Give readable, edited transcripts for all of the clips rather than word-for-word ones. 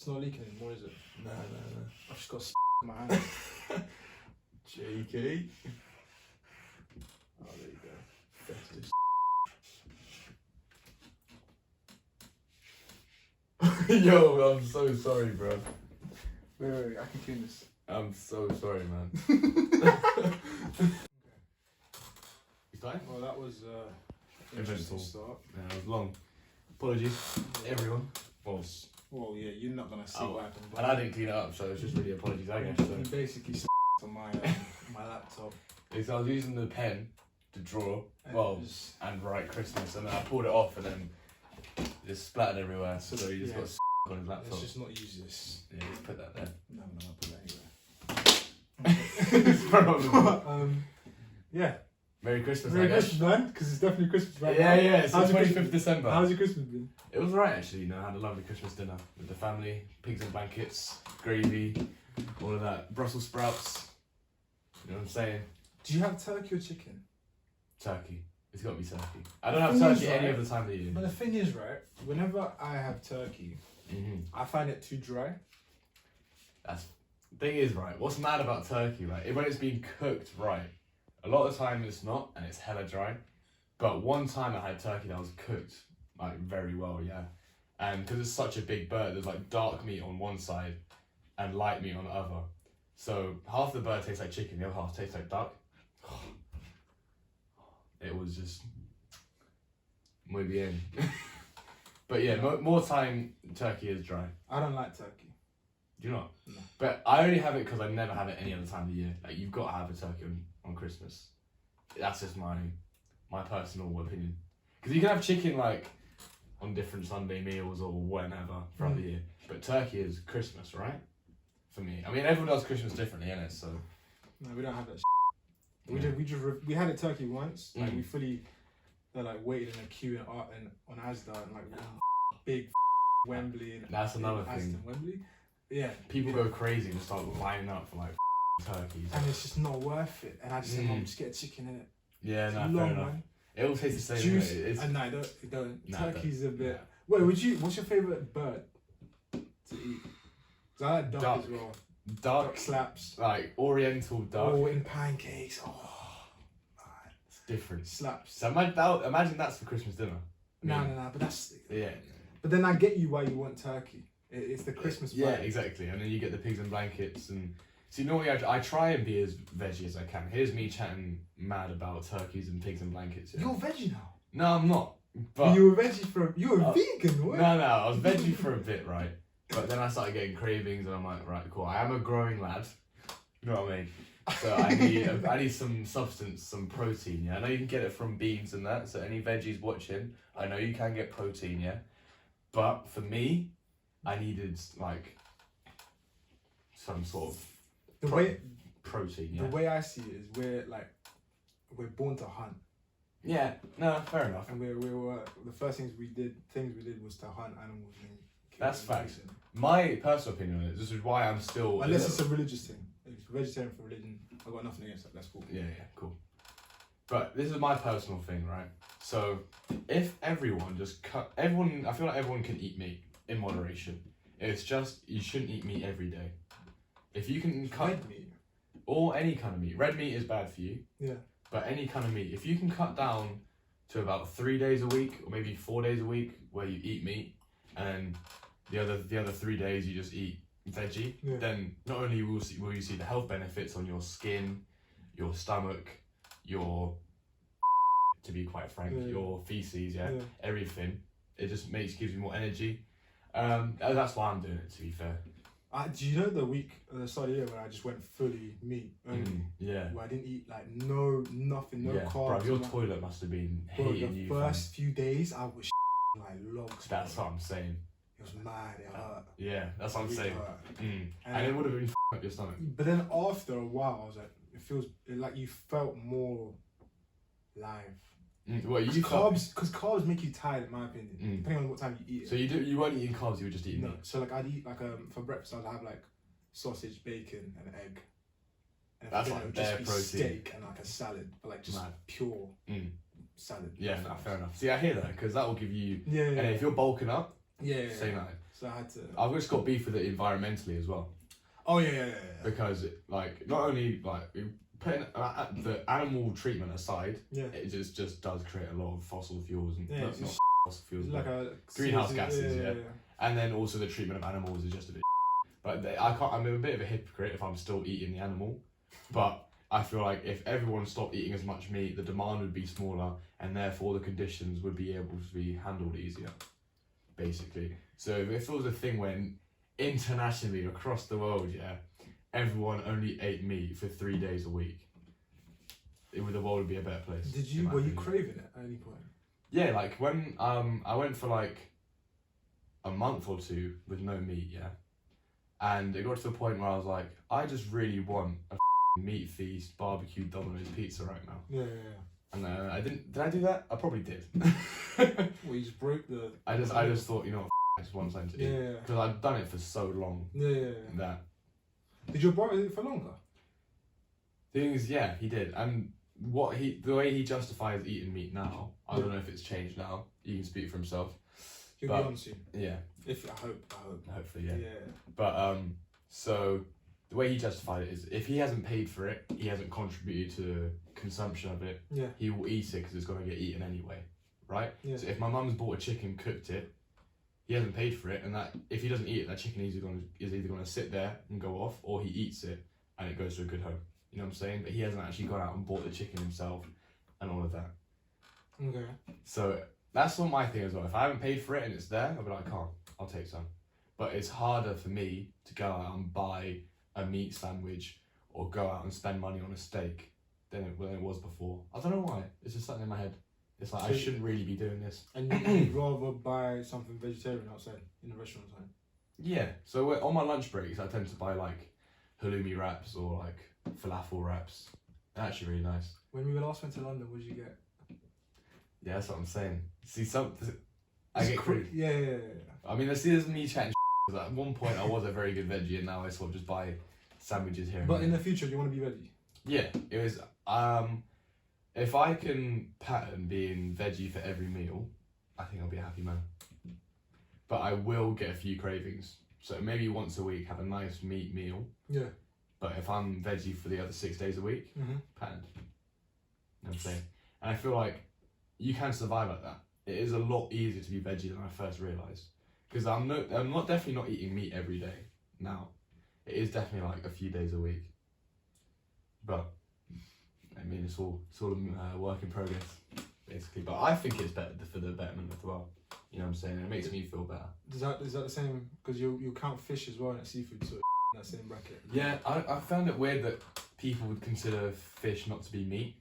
It's not leaking anymore, is it? No. I've just got in my hand. JK. Oh, there you go. Festive. Yo, I'm so sorry, bro. Wait, I can clean this. I'm so sorry, man. You starting? Well, that was Eventful. start. Yeah, it was long. Apologies, everyone. Well, yeah, you're not gonna see what happened. And I didn't clean it up, so it's just really apologies, I guess. So. You basically on my my laptop. So I was using the pen to draw, and write Christmas, and then I pulled it off, and then it splattered everywhere. So he just got on his laptop. Let's just not use this. Yeah, just put that there. No, I'll put that anywhere. Yeah. Merry Christmas, Merry I guess. Christmas, man, because it's definitely Christmas right now. Yeah, it's the 25th December. How's your Christmas been? It was right, actually. I had a lovely Christmas dinner with the family, pigs and blankets, gravy, all of that, Brussels sprouts. You know what I'm saying? Do you have turkey or chicken? Turkey. It's got to be turkey. I don't have turkey any other time of the year. But the thing is, right, whenever I have turkey, I find it too dry. The thing is, right, what's mad about turkey, right, when it's been cooked right, a lot of the time it's not, and it's hella dry. But one time I had turkey that was cooked, like, very well, yeah. And because it's such a big bird, there's, like, dark meat on one side and light meat on the other. So half the bird tastes like chicken, the other half tastes like duck. It was just muy bien. But yeah, more time turkey is dry. I don't like turkey. Do you not? No. But I only have it because I never have it any other time of the year. Like, you've got to have a turkey on Christmas. That's just my personal opinion. Because you can have chicken like on different Sunday meals or whenever throughout the year. But turkey is Christmas, right? For me. I mean, everyone does Christmas differently, innit? So. No, we don't have that. We had a turkey once. Like we fully, waited in a queue on Asda and like big Wembley. And that's another thing. Aston Wembley. Yeah. People go crazy and start lining up for like turkeys. And it's just not worth it. And I just said, Mom, just get a chicken in it. Yeah, it's no, long, fair enough. man. It all tastes the same. Juice. And no, it don't. Nah, Turkey's a bit. Nah. Wait, what's your favourite bird to eat? Because I like duck as well. Duck slaps. Like Oriental duck. Oh, in pancakes. Oh, man. It's different. Slaps. So imagine that's for Christmas dinner. No, but that's... Yeah. But then I get you why you want turkey. It's the Christmas Yeah, vibe. exactly. And then you get the pigs and blankets. And see, normally I try and be as veggie as I can. Here's me chatting mad about turkeys and pigs and blankets. Yeah? You're veggie now? No, I'm not. But you were veggie for... You were vegan, what? No, I was veggie for a bit, right? But then I started getting cravings and I'm like, right, cool. I am a growing lad. You know what I mean? So I need some substance, some protein, yeah? I know you can get it from beans and that, so any veggies watching, I know you can get protein, yeah? But for me, I needed, like, some sort of protein, yeah? The way I see it is we're born to hunt. Yeah, no, fair enough. And we were the first things we did was to hunt animals and kill That's them. facts. My personal opinion on it, this is why I'm still... Unless it's a religious thing. If it's vegetarian for religion, I've got nothing against that. That's cool. Yeah, cool. But this is my personal thing, right? So, if everyone I feel like everyone can eat meat in moderation. It's just, you shouldn't eat meat every day. If you can cut... Red meat. Or any kind of meat. Red meat is bad for you. Yeah. But any kind of meat. If you can cut down to about 3 days a week, or maybe 4 days a week, where you eat meat, and the other 3 days you just eat veggie, then not only will you see the health benefits on your skin, your stomach, your, to be quite frank, your feces, everything. It just gives you more energy. That's why I'm doing it, to be fair. Do you know the start of the year when I just went fully meat only? Where I didn't eat nothing, no carbs. Bro, your toilet must have been hating you. The first few days I was like logs. That's what I'm saying. It was mad, it hurt. Yeah, that's what I'm saying. And it would have been up your stomach. But then after a while, I was like, it feels like you felt more live. Well, because carbs make you tired, in my opinion, depending on what time you eat it. So you weren't eating carbs, you were just eating meat? So like I'd eat for breakfast I'd have like sausage, bacon and egg. And that's then like it would just be protein. steak and like a salad, but like just pure salad. Yeah, fair enough. See, I hear that because that will give you... Yeah. And if you're bulking up, same night. So I had to. I've just got beef with it environmentally as well. Oh yeah. Because like not only like putting the animal treatment aside, it just does create a lot of fossil fuels and not fossil fuels, like greenhouse gases. And then also the treatment of animals is just a bit. But I'm a bit of a hypocrite if I'm still eating the animal, but I feel like if everyone stopped eating as much meat, the demand would be smaller, and therefore the conditions would be able to be handled easier, basically. So if it was a thing when internationally across the world, everyone only ate meat for 3 days a week, the world would be a better place. Were you craving it at any point? Yeah, like when I went for like a month or two with no meat, and it got to the point where I was like, I just really want a meat feast, barbecue, Domino's pizza right now. Yeah. And I didn't. Did I do that? I probably did. Well, you just broke the. I just thought, you know, I just want something to eat because I'd done it for so long. That. Did your brother do it for longer? Thing is, yeah, he did, and the way he justifies eating meat now, I don't know if it's changed now. He can speak for himself. He'll be on soon. Yeah. I hope. Hopefully, yeah. But so the way he justified it is if he hasn't paid for it, he hasn't contributed to the consumption of it. Yeah. He will eat it because it's gonna get eaten anyway, right? Yeah. So if my mum's bought a chicken, cooked it, he hasn't paid for it, and that if he doesn't eat it, that chicken is either gonna sit there and go off, or he eats it and it goes to a good home. You know what I'm saying? But he hasn't actually gone out and bought the chicken himself and all of that. Okay. So that's what my thing is. Well, if I haven't paid for it and it's there, I'll be like, I'll take some. But it's harder for me to go out and buy a meat sandwich or go out and spend money on a steak than it was before. I don't know why. It's just something in my head. It's like, I shouldn't really be doing this. And you'd rather buy something vegetarian outside in the restaurant time? Yeah. So on my lunch breaks, I tend to buy like halloumi wraps or like falafel wraps. They're actually really nice. When we last went to London, what did you get? Yeah, that's what I'm saying. See, I get crazy. Yeah. I mean, there's me chatting because at one point I was a very good veggie, and now I sort of just buy sandwiches here. But in the future, do you want to be veggie? Yeah, it was. If I can pattern being veggie for every meal, I think I'll be a happy man. But I will get a few cravings. So maybe once a week, have a nice meat meal. Yeah. But if I'm veggie for the other 6 days a week, patterned. You know what I'm saying? And I feel like you can survive like that. It is a lot easier to be veggie than I first realised. Because I'm definitely not eating meat every day now. It is definitely like a few days a week. But I mean, it's all a work in progress, basically. But I think it's better for the betterment as well. You know what I'm saying? It makes me feel better. Is that the same? Because you count fish as well in seafood, so in that same bracket. Yeah, I found it weird that people would consider fish not to be meat.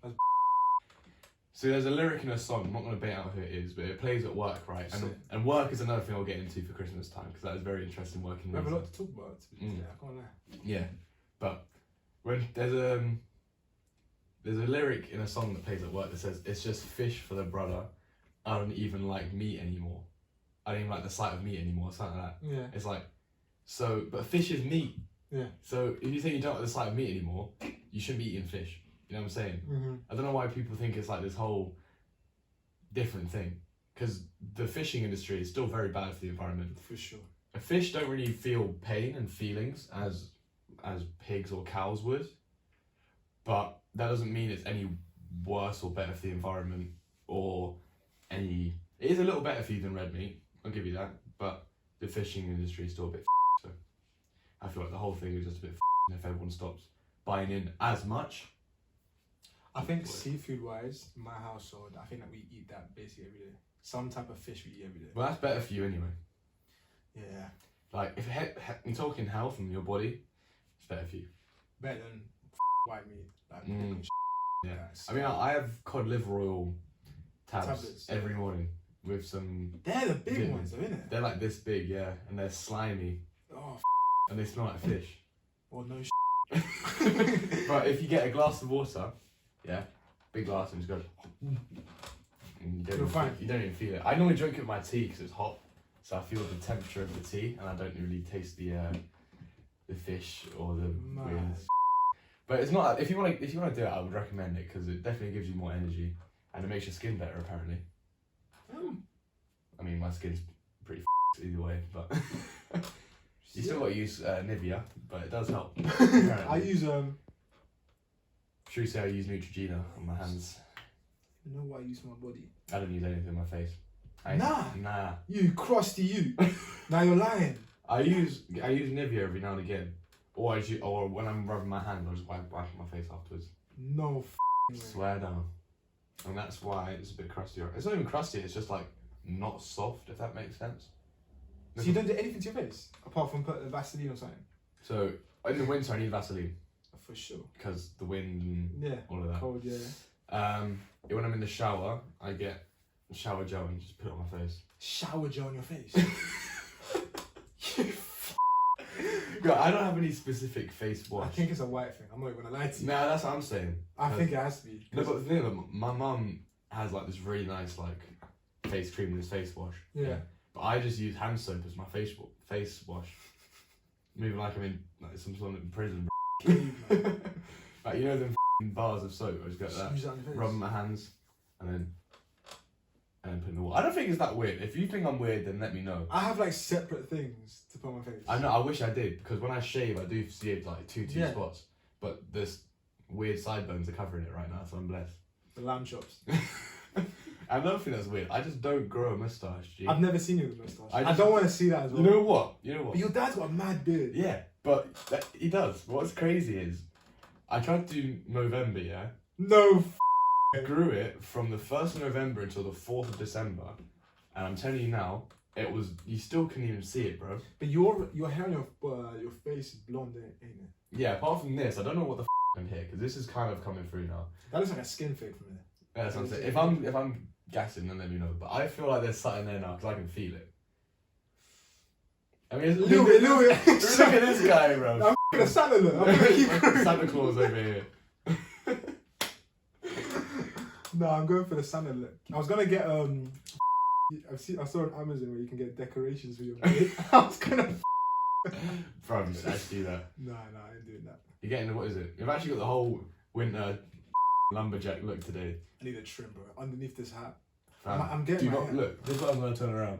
So there's a lyric in a song, I'm not going to bait out who it is, but it plays at work, right? And work is another thing I'll get into for Christmas time, because that is very interesting working. We have a lot to talk about. I can't lie. Yeah, but when there's a lyric in a song that plays at work that says, "It's just fish for the brother. I don't even like meat anymore. I don't even like the sight of meat anymore." Something like that. Yeah. It's like, so, but fish is meat. Yeah. So if you say you don't like the sight of meat anymore, you shouldn't be eating fish. You know what I'm saying? Mm-hmm. I don't know why people think it's like this whole different thing, because the fishing industry is still very bad for the environment. For sure. Fish don't really feel pain and feelings as pigs or cows would, but that doesn't mean it's any worse or better for the environment or any. It is a little better for you than red meat. I'll give you that, but the fishing industry is still a bit. So I feel like the whole thing is just a bit. If everyone stops buying in as much. I think seafood wise, in my household, I think that we eat that basically every day. Some type of fish we eat every day. Well, that's better for you anyway. Yeah. Like, if you're talking health and your body, it's better for you. Better than white meat. Like, yeah. I mean, I have cod liver oil tablets every morning with some. They're the big ones, though, isn't it? They're like this big, yeah, and they're slimy. Oh, and they smell like fish. Or no But if you get a glass of water, yeah, big glass, and just go. And you don't even feel it. I normally drink it with my tea because it's hot, so I feel the temperature of the tea, and I don't really taste the fish or the weird. But it's not. If you want to do it, I would recommend it because it definitely gives you more energy, and it makes your skin better. Apparently. I mean, my skin's pretty either way, but you still got to use Nivea, but it does help. I use Should we say I use Neutrogena on my hands? You know what I use for my body? I don't use anything on my face. Nah. You crusty you. Now you're lying. I use Nivea every now and again, or when I'm rubbing my hands, I just wipe my face afterwards. No. Swear down. And that's why it's a bit crusty. It's not even crusty. It's just like not soft. If that makes sense. So you don't do anything to your face apart from put a Vaseline or something. So in the winter I need Vaseline. For sure. Because the wind and all of that. Cold, yeah. When I'm in the shower, I get shower gel and just put it on my face. Shower gel on your face. God, I don't have any specific face wash. I think it's a white thing. I'm not even gonna lie to you. Nah, that's what I'm saying. I think it has to be. No, but the thing is, my mum has like this really nice like face cream and this face wash. Yeah. But I just use hand soap as my face wash. Moving like I'm in like some sort of prison. Like you know them bars of soap. I just get that, rubbing my hands, and then put in the water. I don't think it's that weird. If you think I'm weird, then let me know. I have like separate things to put on my face. I know. I wish I did because when I shave, I do see it like two spots, but this weird sideburns are covering it right now, so I'm blessed. The lamb chops. I don't think that's weird. I just don't grow a moustache. G. I've never seen you with a moustache. I don't want to see that as well. You know what? But your dad's got a mad beard. Yeah, but he does. What's crazy is, I tried to do November, yeah? No. I grew it from the 1st of November until the 4th of December. And I'm telling you now, you still couldn't even see it, bro. But your hair on your face is blonde, ain't it? Yeah, apart from this, I don't know what the I'm here, because this is kind of coming through now. That looks like a skin fade from there. Yeah, that's what I'm saying. If I'm gassing, then let me know. But I feel like there's something there now, because I can feel it. I mean, a little bit. Look at this guy, bro. I'm gonna Santa look. I'm gonna keep going. Santa Claus over here. No, I'm going for the Santa look. I was gonna get I saw on Amazon where you can get decorations for your beard. I was gonna. Bro, just actually do that. No, I ain't doing that. You're getting what is it? You've actually got the whole winter lumberjack look today. I need a trim, bro. Underneath this hat. Fam, I'm getting. Do not look. This is what I'm gonna turn around.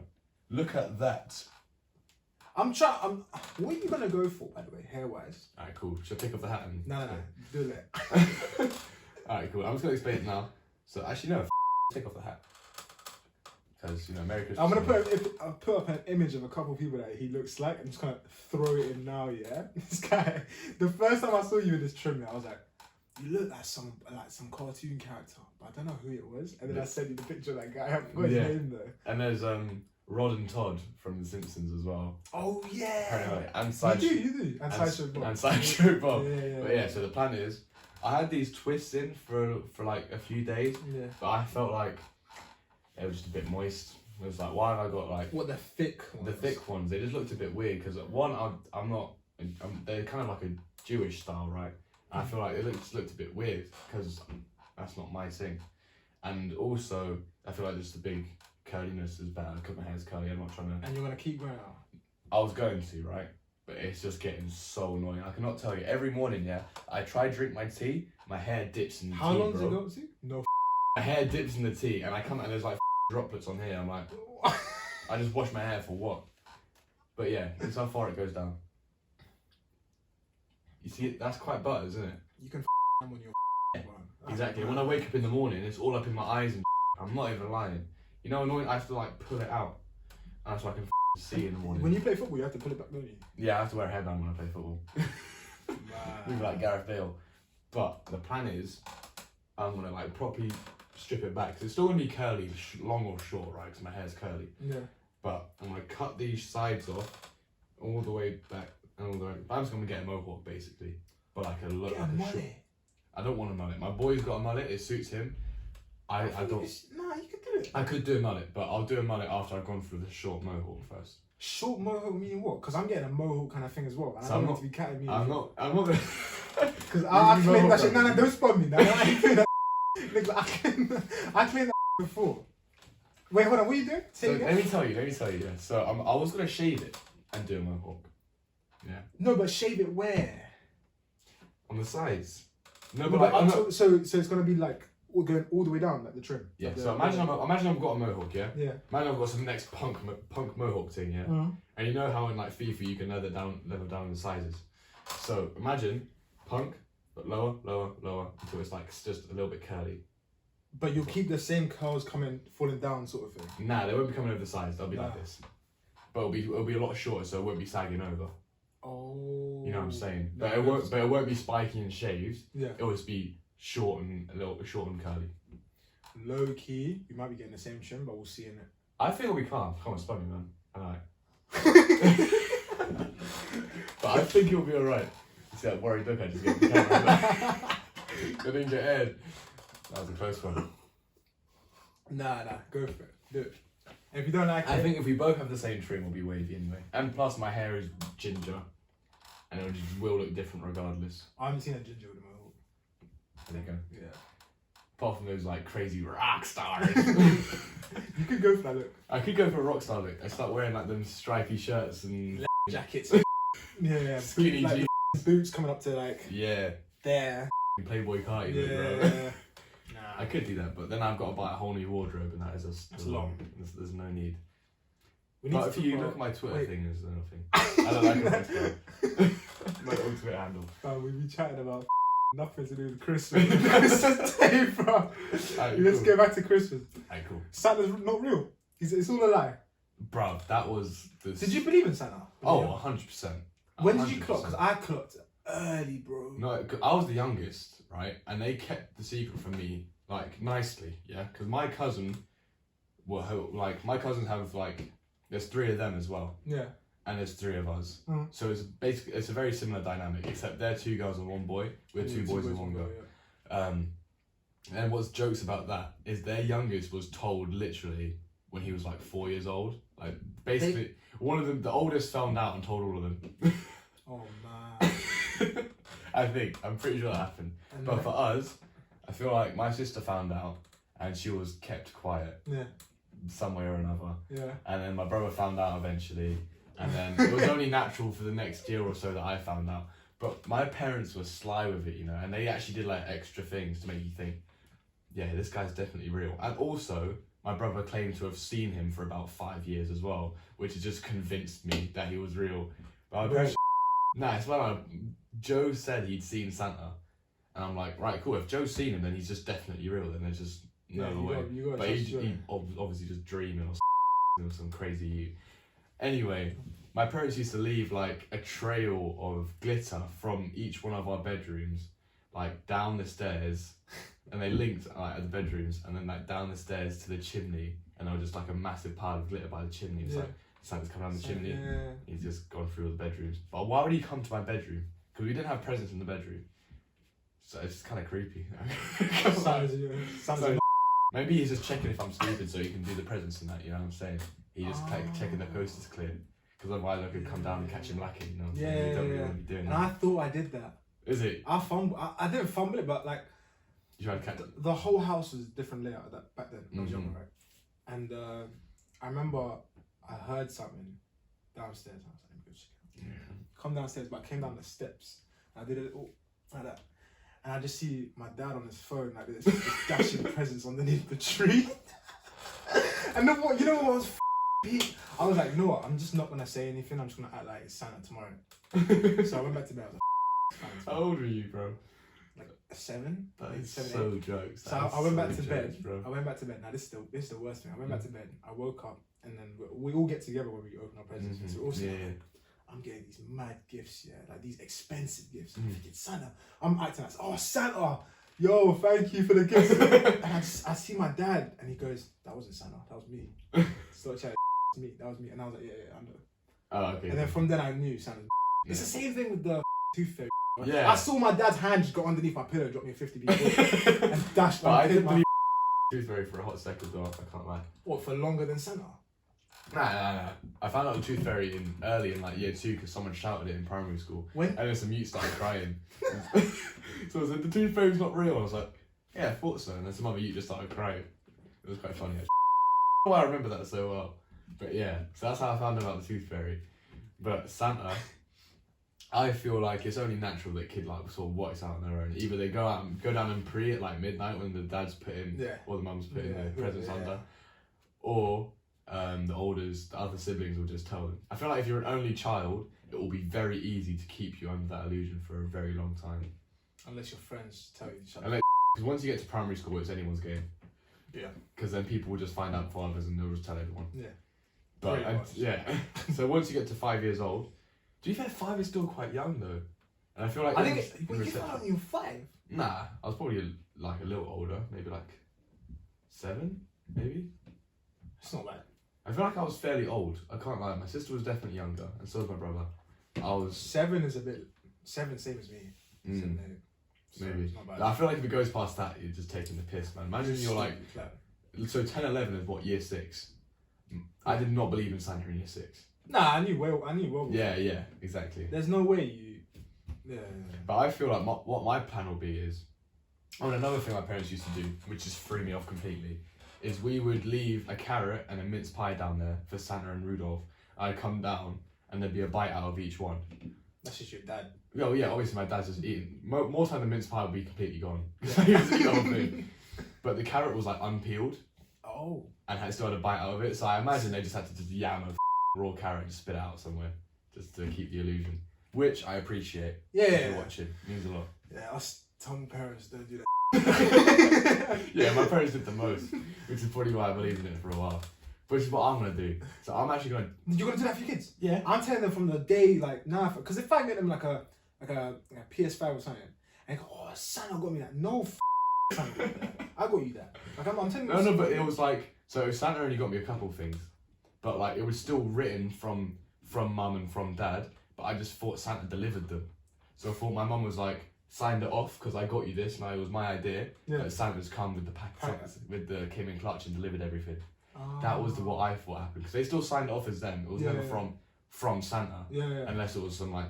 Look at that. What are you gonna go for, by the way, hair wise? Alright, cool. Should I take off the hat and? No, do that. Alright, cool. I'm just gonna explain it now. So actually, no. Take off the hat. Because Merry Christmas. I'm gonna put up an image of a couple of people that he looks like. I'm just gonna throw it in now. Yeah, this guy. The first time I saw you in this trim, I was like, you look like some cartoon character, but I don't know who it was. And then I sent you the picture of that guy. I forgot his name though. And there's Rod and Todd from The Simpsons as well. Oh yeah. Anyway, and you do. And Sideshow Bob. And Sideshow Bob. Yeah. But yeah, so the plan is, I had these twists in for like a few days. Yeah. But I felt like it was just a bit moist. It was like, why have I got like what, the thick ones? The thick ones. They just looked a bit weird because they're kind of like a Jewish style, right? And I feel like it just looked a bit weird because that's not my thing. And also, I feel like just the big curliness is better. Because my hair's curly, I'm not trying to. And you're gonna keep growing out. I was going to, right? But it's just getting so annoying. I cannot tell you. Every morning, yeah, I try to drink my tea, my hair dips in the tea. How long does it go to? No. My hair dips in the tea, and I come out and there's like droplets on here. I'm like, I just wash my hair for what? But yeah, that's how far it goes down. You see, that's quite butter, isn't it? You can on your exactly. When I wake up in the morning, it's all up in my eyes and I'm not even lying. You know, annoying. I have to like pull it out, and that's so I can see in the morning. When you play football, you have to pull it back, don't you? Yeah, I have to wear a headband when I play football. Maybe like Gareth Bale. But the plan is, I'm gonna like properly strip it back. Cause it's still gonna be curly, long or short, right? Because my hair's curly. Yeah. But I'm gonna cut these sides off, all the way back and all the way. I'm just gonna get a mohawk basically, but like a look. Get a mullet. I don't want a mullet. My boy's got a mullet. It suits him. I don't. Nah, you could do it. I could do a mullet, but I'll do a mullet after I've gone through the short mohawk first. Short mohawk meaning what? Because I'm getting a mohawk kind of thing as well. And So I don't want to be catting me. I'm not gonna. Because I claimed that shit. No, don't spot me. No, I claimed that. I claimed that before. Wait, hold on. What are you doing? So let me tell you. Yeah. So I was gonna shave it and do a mohawk. Yeah. No, but shave it where? On the sides. No, but so it's gonna be like going all the way down, like the trim. Yeah. Like So imagine I've got a mohawk, yeah. Yeah. Imagine I've got some next punk mohawk thing, yeah. Mm. And you know how in like FIFA you can level down the sizes. So imagine punk, but lower until it's like just a little bit curly. But you'll keep the same curls falling down sort of thing. Nah, they won't be coming oversized. They'll be like this. But it'll be a lot shorter, so it won't be sagging over. Oh. You know what I'm saying? No, But it won't be spiky and shaved. Yeah. It'll just be short and a little bit short and curly. Low key, you might be getting the same trim, but we'll see in it. I think it'll be calm. Come on, spot me, man. Alright. But I think it'll be alright. You see that worried look I just gave the camera? Good in your head. That was a close one. Nah, go for it. Do it. If you don't like it... I think if we both have the same trim, it'll be wavy anyway. And plus my hair is ginger. And it will look different regardless. I haven't seen a ginger with a mohawk. There you go. Yeah. Apart from those like crazy rock stars. You could go for that look. I could go for a rock star look. I start wearing like them stripy shirts and jackets. Yeah. skinny like jeans. Boots coming up to like... Yeah. There. Playboy carty look, bro. Nah. I could do that, but then I've got to buy a whole new wardrobe, and that is That's long. There's no need. We need But to if you talk look at my Twitter wait. thing, there's nothing. I don't like it myself. My ultimate handle. We've been chatting about nothing to do with Christmas. Day, bro. Let's Cool. get back to Christmas. Alright, cool. Santa's not real. It's all a lie. Bruv, that was the... Did you believe in Santa? Oh, 100%. When did you 100%. clock? Because I clocked early, bro. No, 'cause I was the youngest, right? And they kept the secret from me, like, nicely, yeah? Because my cousin... my cousins have, like... There's 3 of them as well. Yeah. And there's 3 of us. Mm. So it's a very similar dynamic, except they're 2 girls and 1 boy. We're 2 boys and 1 girl. Yeah. And what's jokes about that is their youngest was told literally when he was like 4 years old. Like basically, one of them, the oldest, found out and told all of them. Oh man. I'm pretty sure that happened. And But for us, I feel like my sister found out and she was kept quiet. Yeah. Some way or another. Yeah. And then my brother found out eventually. And then it was only natural for the next year or so that I found out. But my parents were sly with it, you know, and they actually did like extra things to make you think, yeah, this guy's definitely real. And also, my brother claimed to have seen him for about 5 years as well, which has just convinced me that he was real. But my parents, nah, it's like Joe said he'd seen Santa. And I'm like, right, cool, if Joe's seen him, then he's just definitely real, then there's just no way. But he obviously just dreaming or some crazy... Anyway, my parents used to leave like a trail of glitter from each one of our bedrooms, like down the stairs, and they linked like at the bedrooms, and then like down the stairs to the chimney, and there was just like a massive pile of glitter by the chimney. It's like Santa's coming down the chimney. Yeah. He's just gone through all the bedrooms. But why would he come to my bedroom? Because we didn't have presents in the bedroom, so it's kind of creepy. Sounds Maybe he's just checking if I'm sleeping so he can do the presents and that. You know what I'm saying? He just like checking the coast is clear. Because otherwise I could come down and catch him lacking, you know what I'm saying? You don't really want to be doing And that. I thought I did that. Is it? I didn't fumble it, but like... You tried to catch it? The whole house was different layout back then. I was Mhm. younger, right? And I remember I heard something downstairs. I was like, good shit. Come downstairs, but I came down the steps. I did it all like that. And I just see my dad on his phone like this, just dashing presents underneath the tree. And then what? You know what was peak? I was like, you know what? I'm just not gonna say anything. I'm just gonna act like it's Santa tomorrow. So I went back to bed. I was like, how old were you, bro? Like 7. That is 7, so 8. jokes. So I went back to jokes, bed. bro. I went back to bed. Now this is the worst thing. I went back to bed. I woke up and then we all get together when we open our presents. Mhm. So we're all sitting Yeah. like, I'm getting these mad gifts, yeah, like these expensive gifts. I'm thinking Santa. I'm acting like, oh Santa, yo, thank you for the gifts. And I see my dad, and he goes, that wasn't Santa, that was me. Stop chatting, me, that was me. And I was like, yeah, I know. Oh, okay. And then from then I knew Santa's. It's the same thing with the tooth fairy. Yeah. I saw my dad's hand just go underneath my pillow, drop me a 50 people, and dashed But I did my. believe tooth fairy for a hot second though, I can't lie. What, for longer than Santa? Nah. I found out the tooth fairy early in like year 2 because someone shouted it in primary school. When? And then some mute started crying. So I was like, the tooth fairy's not real. I was like, yeah, I thought so. And then some other mute just started crying. It was quite funny actually. I don't know why I remember that so well. But yeah, so that's how I found out about the tooth fairy. But Santa, I feel like it's only natural that kid like sort of works out on their own. Either they go down and pre at like midnight when the dad's putting or the mum's putting the presents under, or the other siblings will just tell them. I feel like if you're an only child, it will be very easy to keep you under that illusion for a very long time. Unless your friends tell you. Because once you get to primary school, it's anyone's game. Yeah. Because then people will just find out fathers and they'll just tell everyone. Yeah. But so once you get to 5 years old, to be fair, 5 is still quite young though. And I feel like you found out when you were 5? Nah, I was probably like a little older, maybe like 7, maybe. It's not bad. I feel like I was fairly old. I can't lie. My sister was definitely younger, and so was my brother. I was 7 is a bit 7 same as me. 7, 8. So maybe. it's not bad. I feel like if it goes past that, you're just taking the piss, man. Imagine you're like, so 10, 11 is what, year 6. I did not believe in Santa in year 6. Nah, I knew well. Yeah, exactly. There's no way you. Yeah. But I feel like what my plan will be is, another thing my parents used to do, which just threw me off completely, is we would leave a carrot and a mince pie down there for Santa and Rudolph. I'd come down and there'd be a bite out of each one. That's just your dad. Oh yeah, obviously my dad's just eating. More time the mince pie would be completely gone. He was eating the whole thing. But the carrot was like unpeeled. Oh. And had still had a bite out of it. So I imagine they just had to just yam a raw carrot and just spit it out somewhere. Just to keep the illusion. Which I appreciate. If you're watching. It means a lot. Yeah, us tongue parents don't do that. Yeah, my parents did the most. Which is probably why I believed in it for a while. Which is what I'm going to do. So I'm actually going to... You're going to do that for your kids? Yeah. I'm telling them from the day, like, now, because if I get them like a PS5 or something, and go, oh, Santa got me that. No, Santa got me that. I got you that. Like, I'm telling you. No, but it was like, so Santa only got me a couple of things. But like, it was still written from mum and from dad, but I just thought Santa delivered them. So I thought my mum was like, signed it off because I got you this and it was my idea. Yeah. But Santa's come with the with the came in clutch and delivered everything. Oh. That was what I thought happened because they still signed it off as them. It was never from Santa. Unless it was some like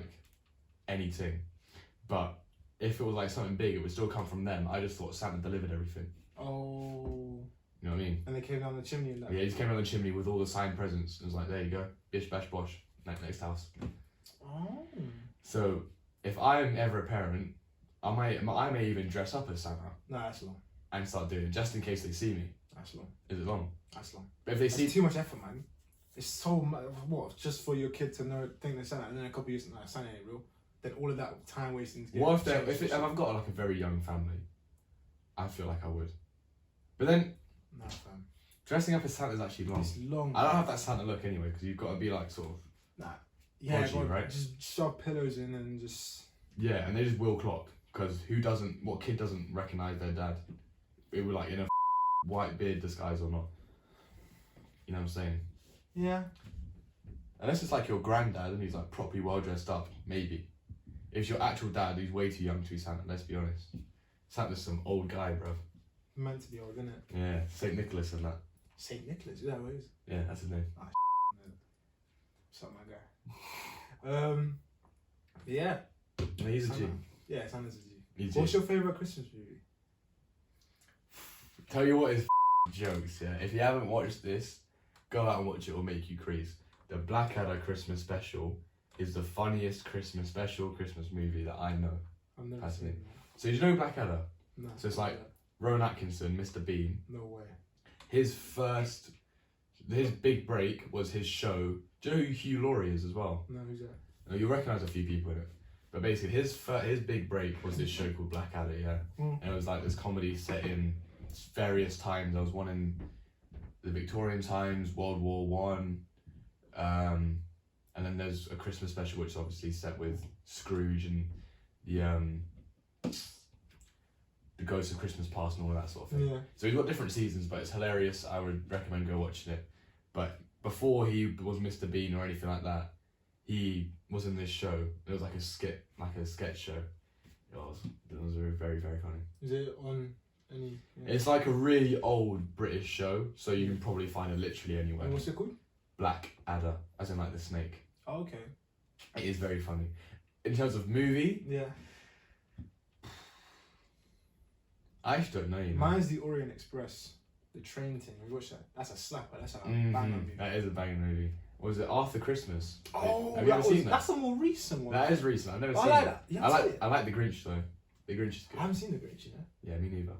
anything. But if it was like something big, it would still come from them. I just thought Santa delivered everything. Oh. You know what I mean? And they came down the chimney and that. Yeah, he just came down the chimney with all the signed presents. It was like, there you go, bish bash bosh, next house. Oh. So if I am ever a parent, I may even dress up as Santa. No, that's long. And start doing it just in case they see me. That's long. Is it long? That's long. But if they see too much effort, man. It's so much. What? Just for your kid to think they're Santa, and then a couple years like Santa ain't real. Then all of that time wasting. What if I've got like a very young family? I feel like I would. But then. No, fam. Dressing up as Santa is actually long. It's long. I don't have that Santa look anyway because you've got to be like sort of. Nah. Yeah, podgy, right? Just shove pillows in and just. Yeah, and they just will clock because what kid doesn't recognise their dad? It was like in a white beard disguise or not. You know what I'm saying? Yeah. Unless it's like your granddad and he's like properly well dressed up, maybe. If it's your actual dad who's way too young to be Santa, let's be honest. Santa's some old guy, bruv. Meant to be old, isn't it? Yeah, St. Nicholas and that. St. Nicholas, is that what it is? Yeah, that's his name. Ah, What's up, my guy? Yeah. He's a G. Yeah, Santa's a G. What's your favourite Christmas movie? Tell you what is jokes, yeah. If you haven't watched this, go out and watch it, it'll make you crease. The Blackadder Christmas special is the funniest Christmas movie that I know. I've never seen it. So you know Blackadder? No. So it's like Rowan Atkinson, Mr. Bean. No way. His big break was his show. Do you know who Hugh Laurie is as well? No, who's that? No, you'll recognise a few people in it. But basically, his big break was this show called Blackadder, yeah? And it was like this comedy set in various times. There was one in the Victorian times, World War One, and then there's a Christmas special which is obviously set with Scrooge and the Ghost of Christmas Past and all that sort of thing. Yeah. So he's got different seasons, but it's hilarious. I would recommend go watching it. But before he was Mr. Bean or anything like that, he was in this show. It was like a sketch show. It was very, very funny. Is it on any? Yeah. It's like a really old British show, so you can probably find it literally anywhere. And what's it called? Blackadder, as in like the snake. Oh, okay. It is very funny. In terms of movie, yeah. I actually don't know. You know. Mine's the Orient Express, the train thing. We watched that. That's a slapper. That's a banger movie. That is a banger movie. Was it After Christmas? Oh, have you ever seen that? That's a more recent one. That is recent. I've never seen like it. that. Yeah, I like the Grinch though. The Grinch is good. I haven't seen the Grinch, you know. Yeah, me neither.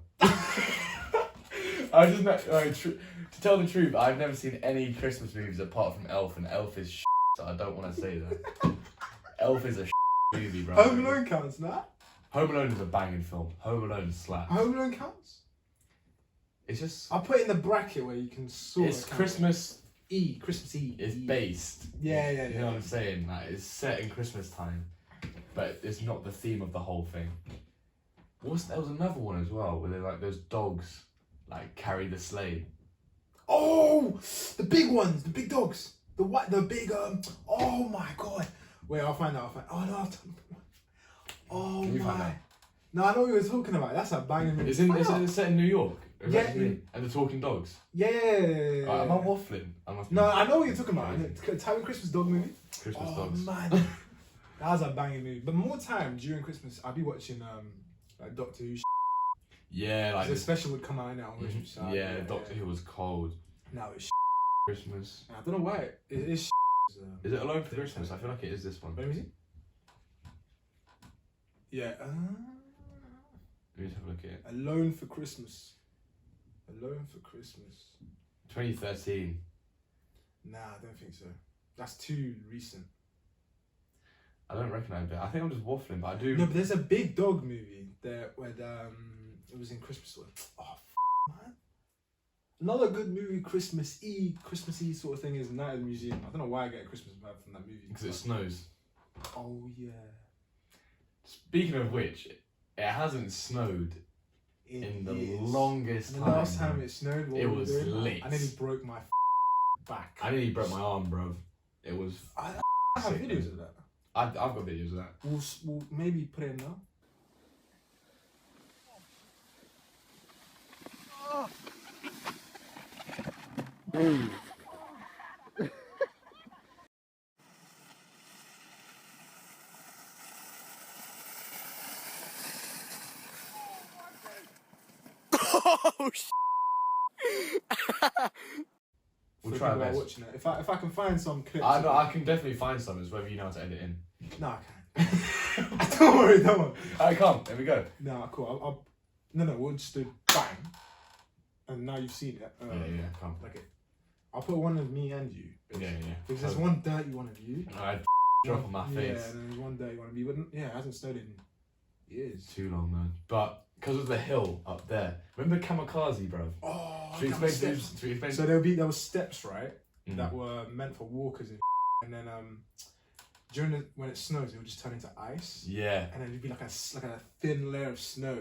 I just to tell the truth, I've never seen any Christmas movies apart from Elf, and Elf is shit, so I don't want to say that. Elf is a movie, bro. Home Alone counts, nah? Home Alone is a banging film. Home Alone slaps. Home Alone counts? It's just... I'll put it in the bracket where you can sort It's Christmas... Christmas Eve. It's based. Yeah. You know what I'm saying? Like, it's set in Christmas time, but it's not the theme of the whole thing. There was another one as well, where they're like, those dogs, like, carry the sleigh. Oh! The big ones! The big dogs! The big, oh my god! Wait, I'll find out. Oh no, oh Can you find my. out? No, I know what you were talking about. That's a banging movie. Is it set in New York? Yeah. And the talking dogs? Yeah. Am I waffling? No, I know what you're talking about. Italian Christmas dog movie. Christmas dogs. Man. That was a banging movie. But more time during Christmas, I'll be watching like Doctor Who. Yeah, like the special would come out now on Christmas. Yeah, Doctor Who was cold. Now it's Christmas. I don't know why it is. Is it Alone for Christmas? I feel like it is this one. Let me see. Yeah. Let me just have a look at it. Alone for Christmas. Alone for Christmas. 2013. Nah, I don't think so. That's too recent. I don't recognise it. I think I'm just waffling, but I do. No, but there's a big dog movie there where it was in Christmas. Oh, man. Another good movie, Christmas Eve sort of thing is Night at the Museum. I don't know why I get a Christmas vibe from that movie. Because it snows. Oh yeah. Speaking of which, it hasn't snowed in the longest time. The last time it snowed, it was lit. I nearly broke my back. I nearly broke my arm, bro. It was. I have videos of that. I've got videos of that. We'll maybe put it now. Oh shit! We'll try our best. Watching it. If I can find some clips. I can definitely find some. It's whether you know how to edit in. No, I can't. Don't worry. I can't. There we go. No, cool. No, we'll just do bang, and now you've seen it. Yeah, come. Like it. I'll put one of me and you. Yeah. Because there's one dirty one of you. I drop on my face. Yeah, and there's one dirty one of you. But yeah, it hasn't snowed in years. Too long, man. But because of the hill up there. Remember Kamikaze, bro? Oh, Should we explain? So there were steps, right, that were meant for walkers and then when it snows, it would just turn into ice. Yeah. And then it'd be like a thin layer of snow,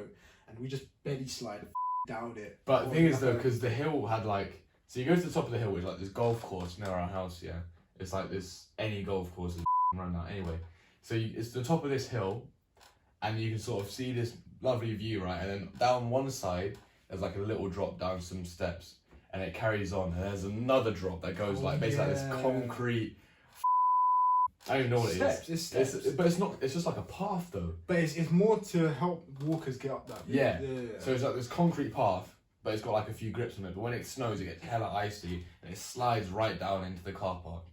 and we just belly slide down it. But the thing is though, because the hill had so you go to the top of the hill, which is like this golf course near our house. Yeah, it's like this any golf course is run out anyway. So it's the top of this hill, and you can sort of see this lovely view, right? And then down one side, there's like a little drop down some steps, and it carries on. And there's another drop that goes basically like this concrete. I don't even know what it is. It's steps. But it's not. It's just like a path though. But it's more to help walkers get up that. Yeah. So it's like this concrete path, but it's got like a few grips on it. But when it snows, it gets hella icy, and it slides right down into the car park.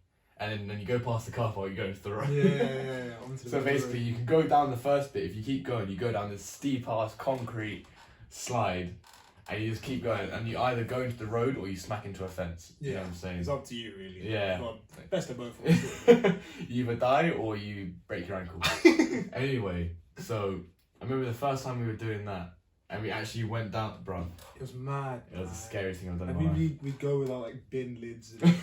And then you go past the car park, you go into the road. Yeah. So basically, you can go down the first bit. If you keep going, you go down this steep ass concrete slide, and you just keep going. And you either go into the road or you smack into a fence. You know what I'm saying? It's up to you, really. Yeah. Well, best of both worlds. You either die or you break your ankle. Anyway, so I remember the first time we were doing that, and we actually went down, bro. It was mad. It was the scariest thing I've done in And my life. we'd go with our like bin lids. And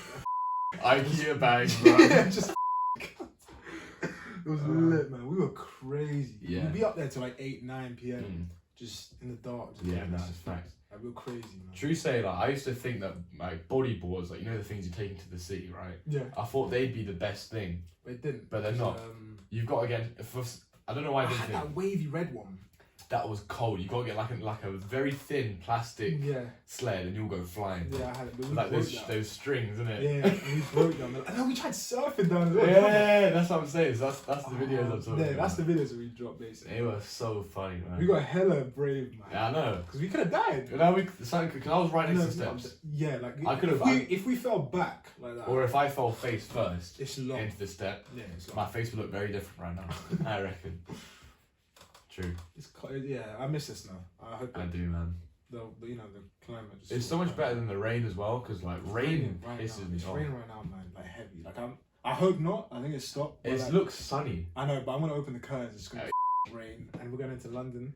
IKEA bags, bro. just it was lit, man. We were crazy. Yeah. We'd be up there till like 8-9 p.m. Just in the dark. Yeah, that's facts. Like, we were crazy, man. True say, I used to think that bodyboards, you know the things you take into the city, right? Yeah. I thought they'd be the best thing. But it didn't. But they're not. You've got, again, I don't know why I I didn't had think. that wavy red one. that was cold. You gotta get like a very thin plastic sled, and you'll go flying. Yeah, I had it. But like those strings, isn't it? Yeah, and we broke them. And then we tried surfing down as well. Yeah, that's what I'm saying. So that's the videos I'm talking about. That's the videos that we dropped basically. It was so funny, man. We got hella brave, man. Yeah, I know. Because we could have died. You know, because I was right next to the steps. Yeah, like I could have. If we fell back like that, or if I fell face first it's long. into the step, it's long. my face would look very different right now. I reckon. True. I miss this now. I hope. I do, man. The climate. It's so much better than the rain as well, because like rain pisses me off. It's off. raining right now, man. Like heavy. Like I hope not. I think it's stopped. It looks sunny. I know, but I'm gonna open the curtains. It's gonna rain, and we're going into London.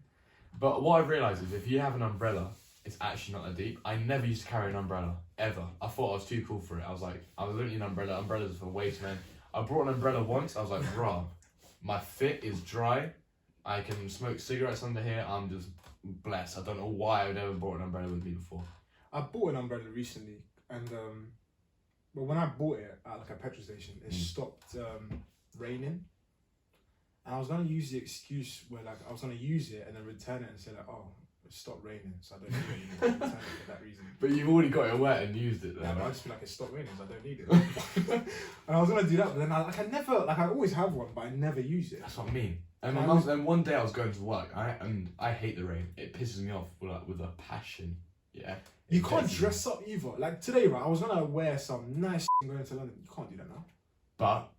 But what I've realised is if you have an umbrella, it's actually not that deep. I never used to carry an umbrella ever. I thought I was too cool for it. I was like, I don't need an umbrella. Umbrellas for waste, man. I brought an umbrella once. I was like, bruh, my fit is dry. I can smoke cigarettes under here. I'm just blessed. I don't know why I've never brought an umbrella with me before. I bought an umbrella recently, and but when I bought it at like a petrol station, it stopped raining. And I was gonna use the excuse where like I was gonna use it and then return it and say like, oh, it stopped raining, so I don't need it anymore. Return it for that reason. But you've already got it wet and used it. Yeah, but I just feel like it stopped raining, so I don't need it. And I was gonna do that, but then I always have one, but I never use it. That's what I mean. And then one day I was going to work, I hate the rain. It pisses me off with a passion. Yeah. You can't dress up either. Like today, right? I was gonna wear some nice going to London. You can't do that now. But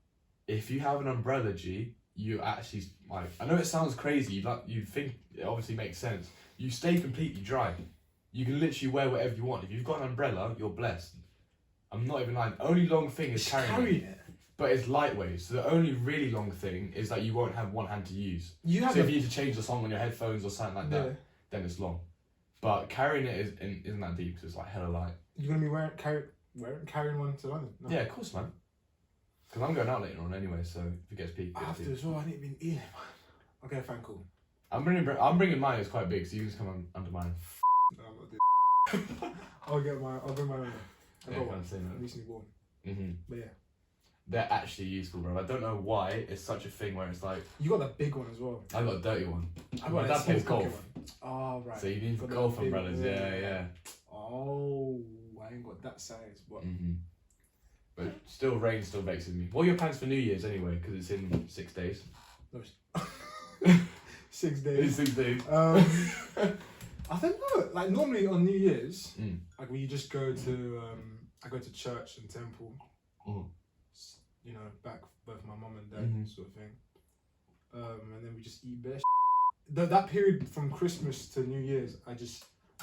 if you have an umbrella, G, you actually like. I know it sounds crazy. Like you think it obviously makes sense. You stay completely dry. You can literally wear whatever you want. If you've got an umbrella, you're blessed. I'm not even lying. The only long thing is carrying it. But it's lightweight, so the only really long thing is that you won't have one hand to use. So if you need to change the song on your headphones or something like that, then it's long. But carrying it isn't that deep, because it's like hella light. You're going to be carrying one to London? No. Yeah, of course, man. Because I'm going out later on anyway, so if it gets peaked. I have to as well, I need to be eating. Okay, fine, cool. I'm bringing mine, it's quite big, so you can just come under mine. No, I'm not doing that. I'll bring mine over. I got one. Recently born. But yeah. They're actually useful, bro. I don't know why it's such a thing where it's like... You got the big one as well. I got a dirty one. My dad plays golf. Oh, right. So you need golf umbrellas, yeah. Oh, I ain't got that size. But But still, rain still vexes me. What are your plans for New Year's anyway? Because it's in 6 days. 6 days. In 6 days. I think like normally on New Year's, like we just go to I go to church and temple. You know, back both my mum and dad sort of thing. And then we just eat bare. That period from Christmas to New Year's,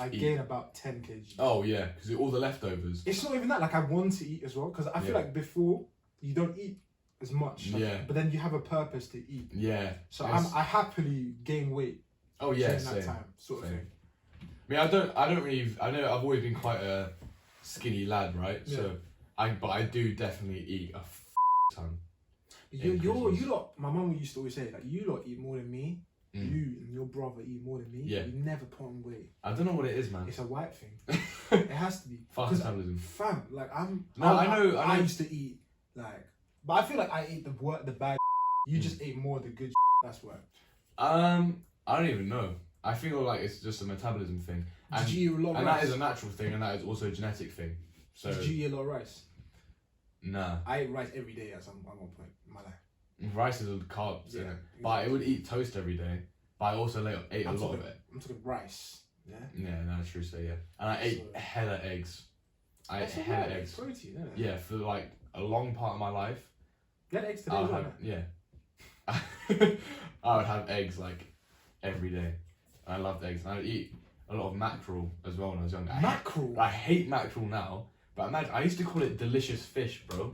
I gain about 10 kg. Oh yeah, because all the leftovers. It's not even that. Like I want to eat as well, because I feel like before you don't eat as much. Like, but then you have a purpose to eat. Yeah. So I happily gain weight. Oh yeah, during that time, sort of thing. I mean, I don't really. I know I've always been quite a skinny lad, right? Yeah. So but I do definitely eat a ton. You lot. My mum used to always say like, you lot eat more than me. You and your brother eat more than me. Yeah. You never put on weight. I don't know what it is, man. It's a white thing. It has to be. Metabolism. Fam, like I know. I used to eat like, but I feel like I ate the bad. You just ate more of the good. That's why. I don't even know. I feel like it's just a metabolism thing. And, did you eat a lot of rice? And that is a natural thing, and that is also a genetic thing. So did you eat a lot of rice? Nah. I ate rice every day at one point in my life. Rice is carbs, yeah. But I would eat toast every day. But I also ate a lot of it. I'm talking rice. Yeah. Yeah, no, true. So yeah, and I ate hella eggs. I ate hella eggs. Protein, isn't it? Yeah, for like a long part of my life. You had eggs today, as well, yeah. I would have eggs like every day. I loved eggs. And I would eat a lot of mackerel as well when I was younger. Mackerel? I hate mackerel now, but imagine, I used to call it delicious fish, bro.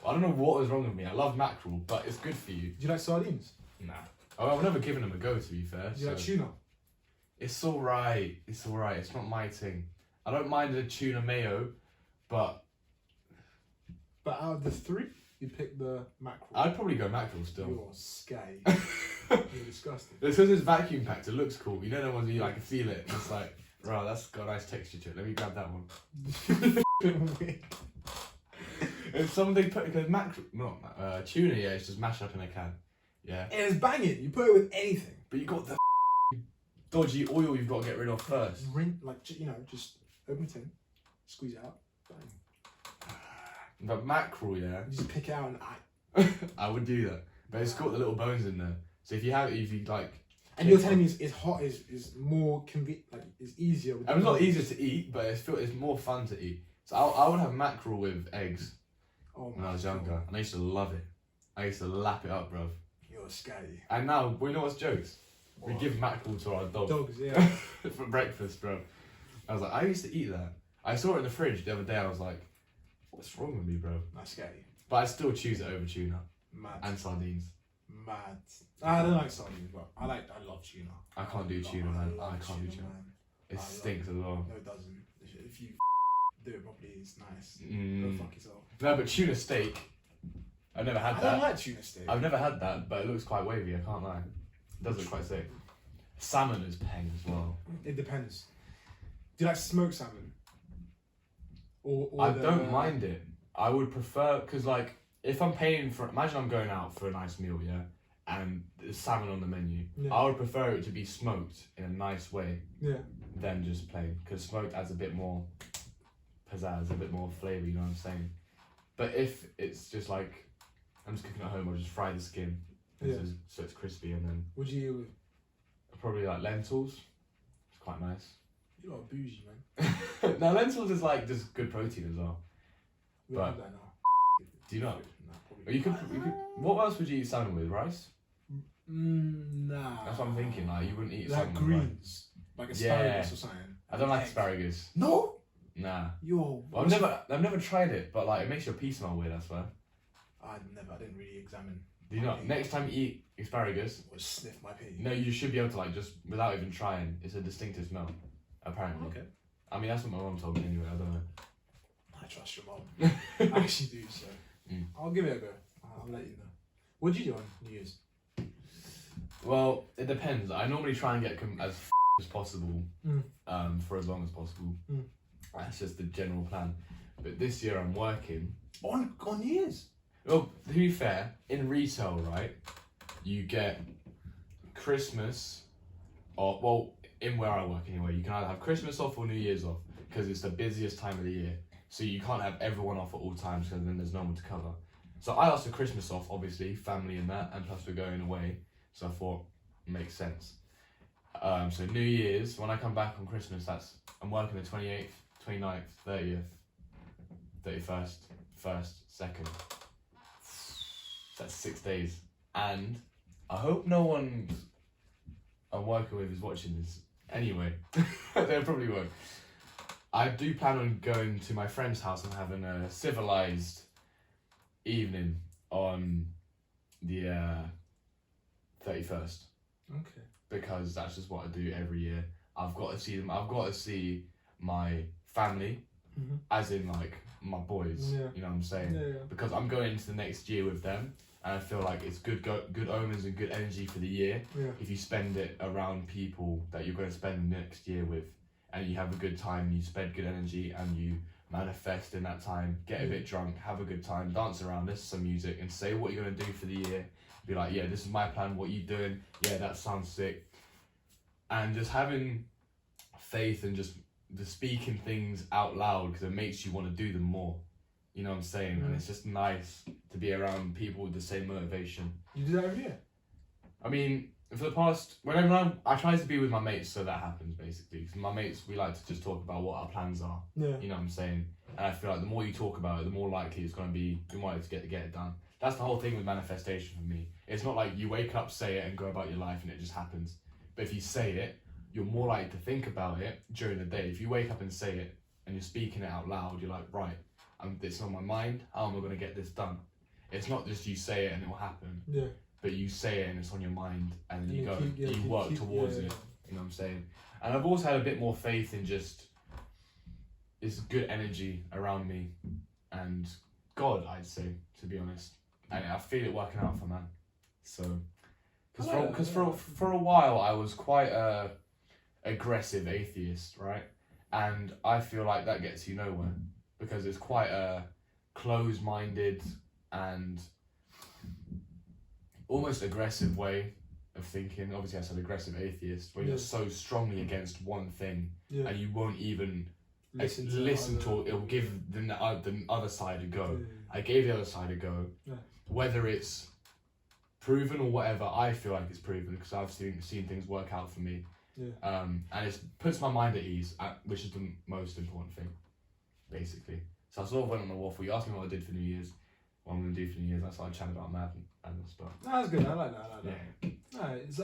I don't know what was wrong with me. I love mackerel, but it's good for you. Do you like sardines? Nah. Oh, I've never given them a go, to be fair. Do you like tuna? It's alright. It's alright. It's not my thing. I don't mind the tuna mayo, but... But out of the three, you pick the mackerel. I'd probably go mackerel still. You're scary. You're disgusting. It's because it's vacuum packed. It looks cool. You know the ones where you like feel it. And it's like, right, that's got a nice texture to it. Let me grab that one. If somebody put because mackerel, not tuna, yeah, it's just mashed up in a can. Yeah. And it's banging. You put it with anything. But you got the dodgy oil you've got to get rid of first. Just open the tin, squeeze it out. Bang. But mackerel, yeah. You just pick it out and I would do that, but it's got the little bones in there. So if you like. And you're telling me it's hot is more convenient, like it's easier. It's not easier to eat, but it's more fun to eat. So I would have mackerel with eggs when I was younger, and I used to love it. I used to lap it up, bruv. You're scary. And now, we know what's jokes? We give mackerel to our dog. Dogs, yeah. For breakfast, bro. I was like, I used to eat that. I saw it in the fridge the other day. I was like, what's wrong with me, bro? That's scary. But I still choose it over tuna. Mad. And sardines. Mad. I don't like sardines, but I love tuna. I can't do tuna, man. I can't do tuna. Man. It stinks as well. No, it doesn't. If you do it properly, it's nice. Mm. Go fuck yourself. No, but tuna steak, I've never had that. I don't like tuna steak. I've never had that, but it looks quite wavy, I can't lie. It does look quite sick. Salmon is peng as well. It depends. Do you like smoked salmon? Or I don't mind it. I would prefer, because like, if I'm paying for, imagine I'm going out for a nice meal, yeah? And there's salmon on the menu. Yeah. I would prefer it to be smoked in a nice way than just plain. Because smoked adds a bit more pizzazz, a bit more flavour, you know what I'm saying? But if it's just like, I'm just cooking at home, I'll just fry the skin so it's crispy and then... Would you eat with? Probably like lentils. It's quite nice. You're a bougie, man. No, lentils is like just good protein as well. We don't have that now. Do you not? No, probably. You could, what else would you eat salmon with? Rice? Nah. That's what I'm thinking. Like you wouldn't eat like salmon greens, like asparagus or something. I don't like asparagus. No. Nah. Yo. Well, I've never tried it, but like it makes your pee smell weird. I swear. I didn't really examine. Do you not? Next time you eat asparagus, or sniff my pee. No, you should be able to like just without even trying. It's a distinctive smell, apparently. Okay. I mean that's what my mum told me anyway. I don't know. I trust your mom. I actually do. So I'll give it a go. I'll let you know. What do you do on New Year's? Well, it depends. I normally try and get as possible, for as long as possible. That's just the general plan. But this year I'm working on New Year's. Well, to be fair, in retail, right, you get Christmas, or well, in where I work anyway, you can either have Christmas off or New Year's off because it's the busiest time of the year. So you can't have everyone off at all times because then there's no one to cover. So I asked for Christmas off, obviously, family and that, and plus we're going away. So I thought, it makes sense. So New Year's, when I come back on Christmas, I'm working the 28th, 29th, 30th, 31st, 1st, 2nd. That's 6 days. And I hope no one I'm working with is watching this. Anyway, they probably won't. I do plan on going to my friend's house and having a civilized evening on the 31st. Okay. Because that's just what I do every year. I've got to see them. I've got to see my family, as in like my boys. Yeah. You know what I'm saying? Yeah. Because I'm going into the next year with them, and I feel like it's good omens and good energy for the year. Yeah. If you spend it around people that you're going to spend next year with, and you have a good time, you spend good energy, and you manifest in that time, get a bit drunk, have a good time, dance around, listen to some music, and say what you're going to do for the year. Be like, yeah, this is my plan, what you doing? Yeah, that sounds sick. And just having faith and just speaking things out loud because it makes you want to do them more. You know what I'm saying? And it's just nice to be around people with the same motivation. You do that every year? I mean, for the past, whenever I try to be with my mates, so that happens basically. Because my mates, we like to just talk about what our plans are. Yeah. You know what I'm saying? And I feel like the more you talk about it, the more likely it's going to be we might get it done. That's the whole thing with manifestation for me. It's not like you wake up, say it, and go about your life and it just happens. But if you say it, you're more likely to think about it during the day. If you wake up and say it and you're speaking it out loud, you're like, right, it's on my mind. How am I going to get this done? It's not just you say it and it will happen. Yeah. But you say it and it's on your mind and then you work towards it. You know what I'm saying? And I've also had a bit more faith in just this good energy around me and God, I'd say, to be honest. And I feel it working out for man. So, because for a while I was quite a aggressive atheist, right? And I feel like that gets you nowhere because it's quite a closed-minded and almost aggressive way of thinking. Obviously, I said aggressive atheist, where you're so strongly against one thing, and you won't even listen to it'll give the other side a go. I gave the other side a go, whether it's proven or whatever. I feel like it's proven because I've seen things work out for me. And it puts my mind at ease, which is the most important thing, basically. So I sort of went on the waffle. You asked me what I did for New Year's. What I'm going to do for New Year's, I started chatting about madness stuff. No, that's good. I like that. Yeah.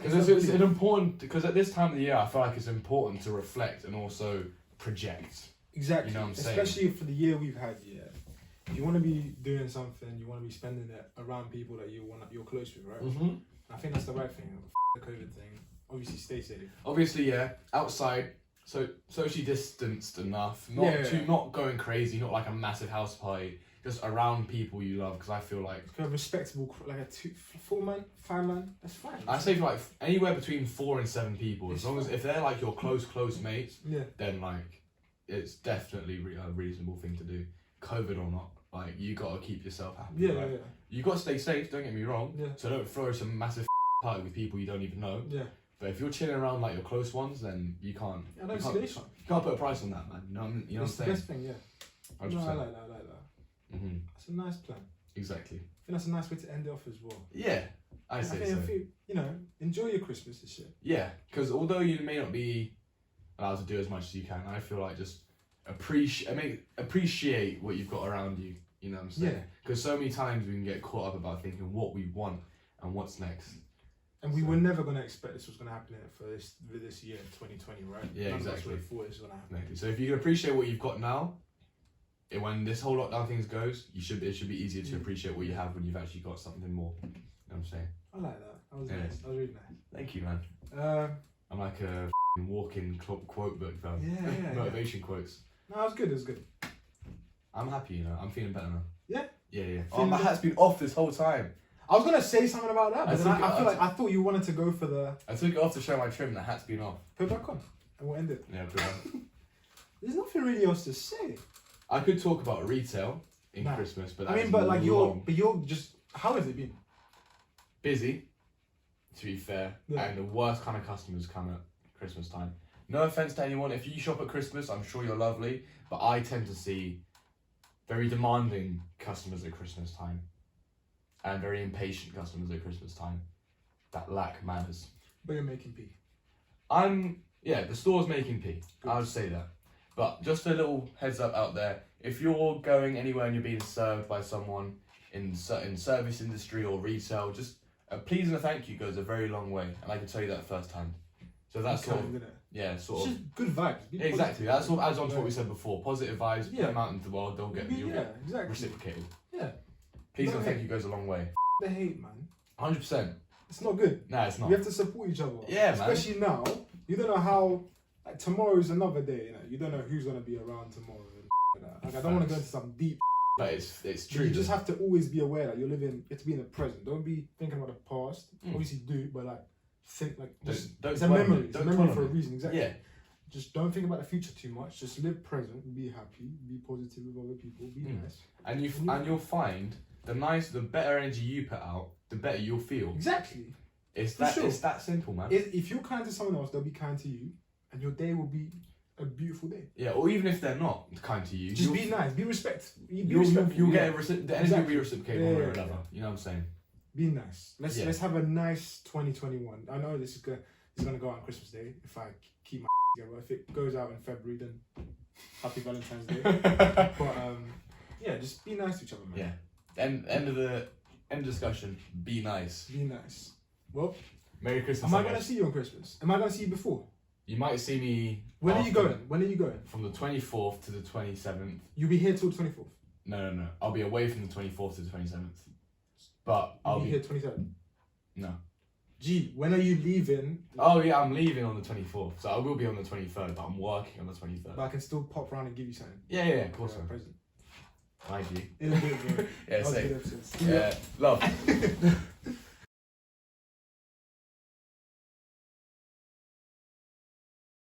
Because it's an important. Because at this time of the year, I feel like it's important to reflect and also project. Exactly. You know what I'm saying? Especially for the year we've had. You want to be doing something. You want to be spending it around people that you're close with, right? Mm-hmm. I think that's the right thing. The COVID thing. Obviously, stay safe. Obviously, yeah. Outside, so socially distanced enough. Not going crazy. Not like a massive house party. Just around people you love, because I feel like a respectable, like a 4-man, 5-man, that's fine. I say like anywhere between 4 and 7 people, as long as if they're like your close mates, then like it's definitely a reasonable thing to do, COVID or not. Like you gotta keep yourself happy. Right? You gotta stay safe. Don't get me wrong. So don't throw some massive party with people you don't even know. But if you're chilling around like your close ones, then you can't. You can't put a price on that, man. You know what I'm saying? It's the best thing, 100%. No, I like that. Mm-hmm. That's a nice plan. Exactly. I think that's a nice way to end it off as well. Yeah, I say so. Enjoy your Christmas this year. Yeah, because although you may not be allowed to do as much as you can, I feel like just appreciate what you've got around you. You know what I'm saying? Because so many times we can get caught up about thinking what we want and what's next. And we were never going to expect this was going to happen for this year, 2020, right? Yeah, None exactly. of us thought this was going to happen. Exactly. So if you can appreciate what you've got now, when this whole lockdown things goes, it should be easier to appreciate what you have when you've actually got something more. You know what I'm saying? I like that. That was nice. That was really nice. Thank you, man. I'm like a walking quote book, fam. Motivation quotes. No, it was good. It was good. I'm happy, I'm feeling better now. Yeah? Oh, my hat's been off this whole time. I was going to say something about that, but I thought you wanted to go for the... I took it off to show my trim, the hat's been off. Put it back on, and we'll end it. Yeah, put it on. There's nothing really else to say. I could talk about retail in Christmas, but you're just... How has it been? Busy, to be fair, and the worst kind of customers come at Christmas time. No offense to anyone, if you shop at Christmas, I'm sure you're lovely, but I tend to see very demanding customers at Christmas time and very impatient customers at Christmas time that lack manners. But you're making pee. The store's making pee. Good. I would say that. But just a little heads up out there, if you're going anywhere and you're being served by someone in service industry or retail, just a please and a thank you goes a very long way, and I can tell you that firsthand. So that's sort of just good vibes. Exactly. That sort of adds on to what we said before. Positive vibes, put them out into the world, they'll get reciprocated. Yeah. Please and thank you goes a long way. The hate, man. 100%. It's not good. Nah, it's not. We have to support each other. Yeah, especially now. You don't know how. Like tomorrow is another day. You don't know who's gonna be around tomorrow. Like I don't want to go into some deep. But it's true. You just have to always be aware that you're living. You have to be in the present. Don't be thinking about the past. Obviously do, but like think like it's a memory. It's a memory for a reason. Exactly. Yeah. Just don't think about the future too much. Just live present. Be happy. Be positive with other people. Be nice. And you'll find the better energy you put out, the better you'll feel. Exactly. It's that simple, man. If you're kind to someone else, they'll be kind to you, and your day will be a beautiful day. Yeah, or even if they're not kind to you, just be nice, be respectful. You'll get the energy will be reciprocated one way or another. You know what I'm saying? Be nice. Let's have a nice 2021. I know this is gonna go out on Christmas Day if I keep my together. If it goes out in February, then happy Valentine's Day. But just be nice to each other, man. Yeah. End of discussion. Be nice. Be nice. Well, Merry Christmas. Am I gonna see you on Christmas? Am I gonna see you before? You might see me. When are you going? From the 24th to the 27th. You'll be here till the 24th? No. I'll be away from the 24th to the 27th. But I'll be here 27th? No. Gee, when are you leaving? Oh yeah, I'm leaving on the 24th. So I will be on the 23rd, but I'm working on the 23rd. But I can still pop around and give you something. Yeah, of course. Present. Thank you. In a bit, bro. Yeah, same. Yeah, love.